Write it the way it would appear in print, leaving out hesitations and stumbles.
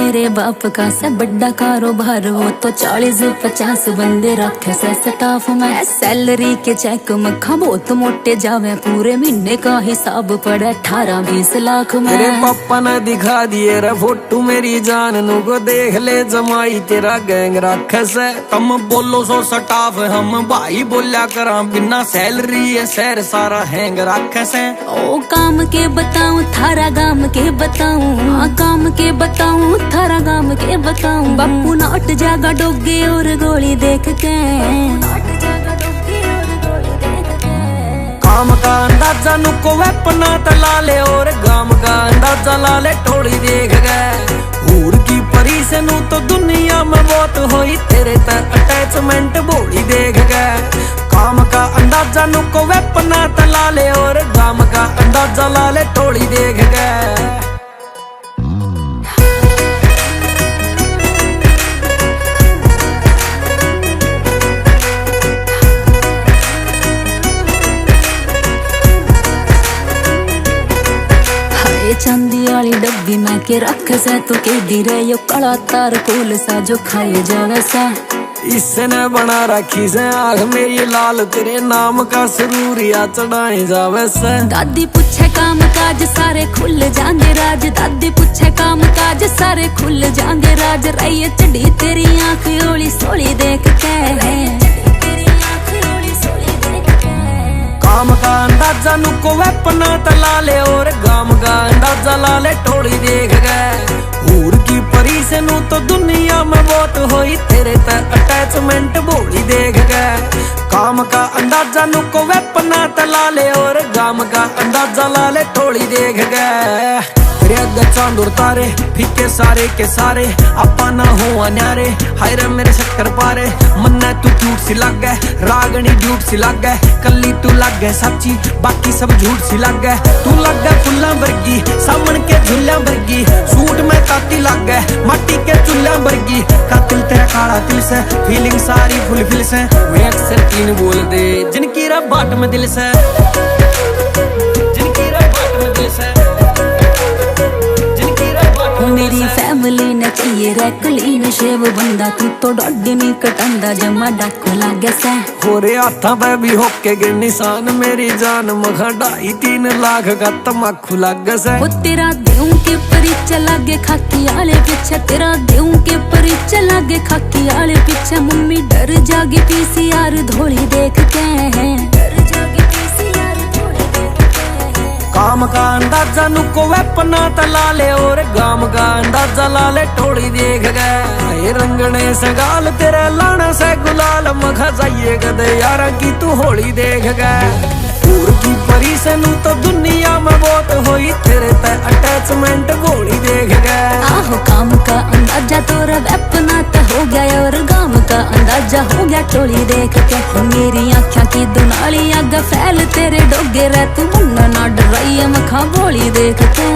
मेरे बाप का से बड़ा कारोबार, वो तो 40-50 बंदे रखे से स्टाफ में। सैलरी के चेक में खबो तो मोटे जावे, पूरे महीने का हिसाब पड़े 18-20 लाख में। तेरे पापा ने दिखा दिए रे फोटो मेरी जान नु को, देख ले जमाई तेरा गैंग रखे से। तुम बोलो सो स्टाफ हम भाई बोलिया करा, बिना सैलरी है शहर सारा हैंग रखे से। ओ काम के बताऊं थारा गाम के बताऊं, हाँ काम के बताऊं थारा गाम के बताऊं। बापू नाट जागा डोगे और गोली देख के, काम का अंदाजा नुको वेपना तला ले, और गाम का अंदाजा ला ले थोड़ी देख गए। हूर की परी से नू तो दुनिया में बहुत होई, तेरे तक अटैचमेंट बोली देख गए। काम का अंदाजा नुको वेपना तला ले, और गाम का अंदाजा ला ले थोड़ी देख गए। चांदी वाली डब्बी में के रख से तो के रे, यो कड़ा तार कोल सा जो खाए जावे सा। इसने बना रखी से आग मेरी लाल, तेरे नाम का सरूरिया चढ़ाए जावे से। दादी पूछे काम काज सारे खुल जाएंगे राज, दादी पूछे काम काज सारे खुल जाएंगे राज। रही चढ़ी तेरी आंख ओली सोली देख के, काम का अंदाजा नुको वेपना तला ले, और गाम का अंदाजा ला ले थोड़ी देख गए। हूर की परी से नू तो दुनिया में बहुत होई, तेरे तक अटैचमेंट बोली देख गए। काम का अंदाजा नुको वेपना तला ले, और गाम का अंदाजा ला ले थोड़ी देख गए। चांदुर तारे फीके सारे के सारे, आपा ना हो अन्यारे, हाय रे मेरे शक्कर पारे। मन्ना तू क्यूट सी लग गए, रागनी झूठ सी लग गए, कल्ली तू लग गए सच्ची बाकी सब झूठ सी लग गए। तू लग गए फुल्ला वर्गी सामन के झुल्ला वर्गी, सूट में काती लग गए माटी के चुल्ला वर्गी। कातिल तेरा काला तिल से, फीलिंग सारी फुलफिल से। वे अक्सर तीन बोल दे जिनकी रब बाट में दिल से, जिनकी रब बाट में दिल से। मेरी फैमिली ने चाहिए रे क्लीन शेव बंदा, तू तो डॉड नहीं कटंदा जमा डाको लागे से। होरे हाथा पे भी होके गिर निशान, मेरी जान मखा 2.5-3 लाख का तमाकू लागे से। वो तेरा देऊं के परिचय लागे खाकी आले पीछे, तेरा देऊं के परिचय लागे खाकी आले पीछे। मम्मी डर जागे पीसीआर धोली देख के, डर जागे पीसीआर धोली देख के। काम का अंदाजा नुको वेपना तला ले, और गाम का अंदाजा ला ले थोड़ी देख गए। रंगने से गाल तेरे लाना से गुलाल, मखा जाइए गदे यारा की तू होली देख गए। पूर की परी से नू तो दुनिया में बहुत होई, तेरे तक अटैचमेंट बोली देख गए। आहो काम का अंदाजा तोरा वेपना तो हो गया, और गाम का अंदाजा हो गया टोली देख के। मेरी आँखों की दुनाली आग फैल तेरे डोगे रे, तू मुन्ना ना डराइए मखा बोली देख के।